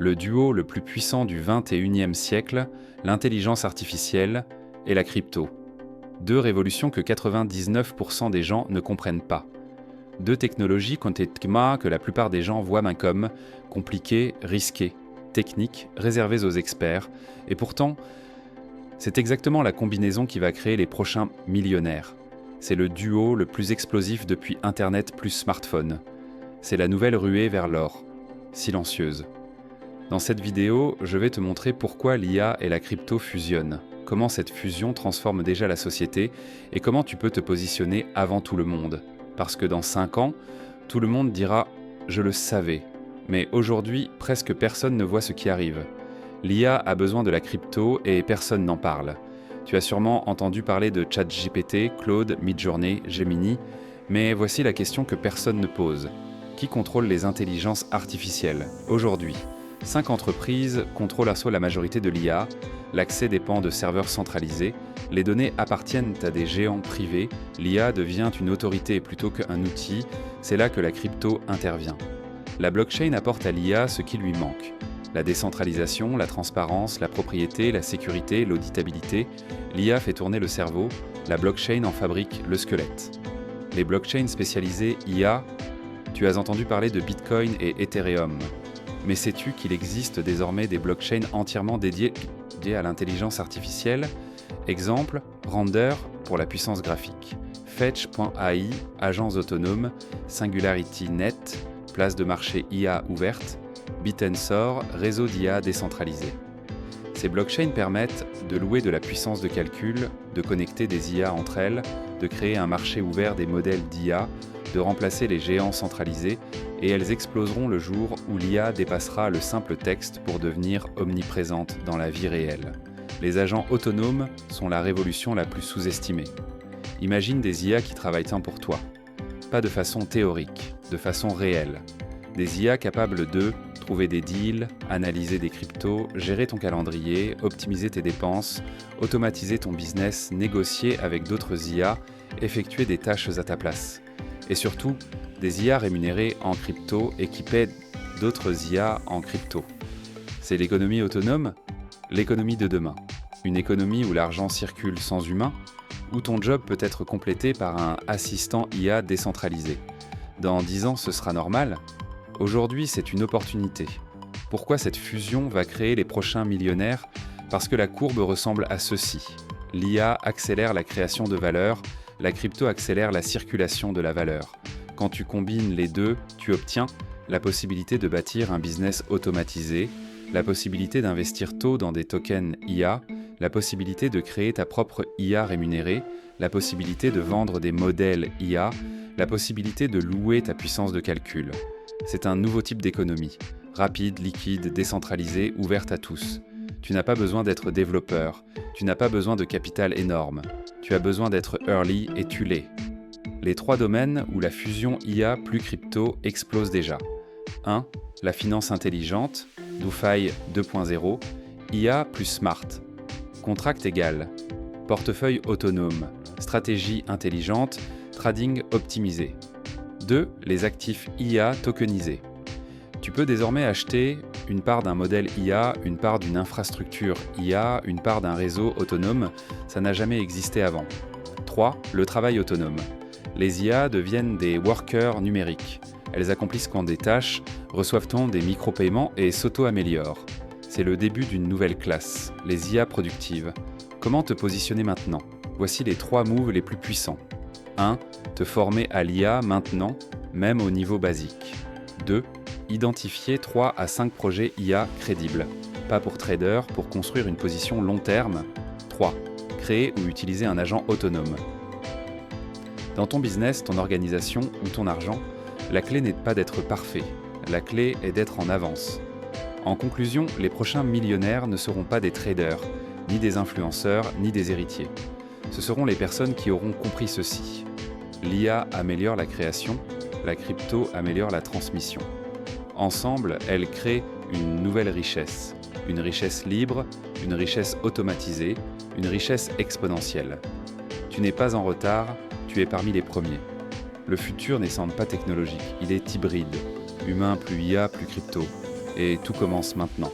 le duo le plus puissant du XXIe siècle, l'intelligence artificielle et la crypto. Deux révolutions que 99% des gens ne comprennent pas. Deux technologies que la plupart des gens voient comme compliquées, risquées, techniques, réservées aux experts, et pourtant, c'est exactement la combinaison qui va créer les prochains millionnaires. C'est le duo le plus explosif depuis Internet plus smartphone. C'est la nouvelle ruée vers l'or, silencieuse. Dans cette vidéo, je vais te montrer pourquoi l'IA et la crypto fusionnent, comment cette fusion transforme déjà la société et comment tu peux te positionner avant tout le monde. Parce que dans 5 ans, tout le monde dira « je le savais », mais aujourd'hui, presque personne ne voit ce qui arrive. L'IA a besoin de la crypto et personne n'en parle. Tu as sûrement entendu parler de ChatGPT, Claude, Midjourney, Gemini, mais voici la question que personne ne pose. Qui contrôle les intelligences artificielles aujourd'hui ? 5 entreprises contrôlent à soi la majorité de l'IA, l'accès dépend de serveurs centralisés, les données appartiennent à des géants privés, l'IA devient une autorité plutôt qu'un outil, c'est là que la crypto intervient. La blockchain apporte à l'IA ce qui lui manque. La décentralisation, la transparence, la propriété, la sécurité, l'auditabilité, l'IA fait tourner le cerveau, la blockchain en fabrique le squelette. Les blockchains spécialisées IA, tu as entendu parler de Bitcoin et Ethereum. Mais sais-tu qu'il existe désormais des blockchains entièrement dédiées à l'intelligence artificielle ? Exemple, Render pour la puissance graphique, Fetch.ai, agence autonome, SingularityNet, place de marché IA ouverte, Bitensor, réseau d'IA décentralisé. Ces blockchains permettent de louer de la puissance de calcul, de connecter des IA entre elles, de créer un marché ouvert des modèles d'IA, de remplacer les géants centralisés, et elles exploseront le jour où l'IA dépassera le simple texte pour devenir omniprésente dans la vie réelle. Les agents autonomes sont la révolution la plus sous-estimée. Imagine des IA qui travaillent pour toi. Pas de façon théorique, de façon réelle. Des IA capables de trouver des deals, analyser des cryptos, gérer ton calendrier, optimiser tes dépenses, automatiser ton business, négocier avec d'autres IA, effectuer des tâches à ta place. Et surtout, des IA rémunérées en crypto équipées d'autres IA en crypto. C'est l'économie autonome, l'économie de demain. Une économie où l'argent circule sans humain, où ton job peut être complété par un assistant IA décentralisé. Dans 10 ans, ce sera normal. Aujourd'hui, c'est une opportunité. Pourquoi cette fusion va créer les prochains millionnaires ? Parce que la courbe ressemble à ceci. L'IA accélère la création de valeur, la crypto accélère la circulation de la valeur. Quand tu combines les deux, tu obtiens la possibilité de bâtir un business automatisé, la possibilité d'investir tôt dans des tokens IA, la possibilité de créer ta propre IA rémunérée, la possibilité de vendre des modèles IA, la possibilité de louer ta puissance de calcul. C'est un nouveau type d'économie, rapide, liquide, décentralisée, ouverte à tous. Tu n'as pas besoin d'être développeur, tu n'as pas besoin de capital énorme, tu as besoin d'être early et tu l'es. Les 3 domaines où la fusion IA plus crypto explose déjà. 1. La finance intelligente, DeFi 2.0, IA plus smart. Contract égal, portefeuille autonome, stratégie intelligente, trading optimisé. 2. Les actifs IA tokenisés. Tu peux désormais acheter une part d'un modèle IA, une part d'une infrastructure IA, une part d'un réseau autonome. Ça n'a jamais existé avant. 3. Le travail autonome. Les IA deviennent des workers numériques. Elles accomplissent des tâches, reçoivent des micro-paiements et s'auto-améliorent. C'est le début d'une nouvelle classe, les IA productives. Comment te positionner maintenant ? Voici les 3 moves les plus puissants. 1. Te former à l'IA maintenant, même au niveau basique. 2. Identifier 3 à 5 projets IA crédibles. Pas pour trader, pour construire une position long terme. 3. Créer ou utiliser un agent autonome. Dans ton business, ton organisation ou ton argent, la clé n'est pas d'être parfait. La clé est d'être en avance. En conclusion, les prochains millionnaires ne seront pas des traders, ni des influenceurs, ni des héritiers. Ce seront les personnes qui auront compris ceci. L'IA améliore la création, la crypto améliore la transmission. Ensemble, elles créent une nouvelle richesse. Une richesse libre, une richesse automatisée, une richesse exponentielle. Tu n'es pas en retard, tu es parmi les premiers. Le futur n'est sans pas technologique, il est hybride. Humain plus IA plus crypto. Et tout commence maintenant.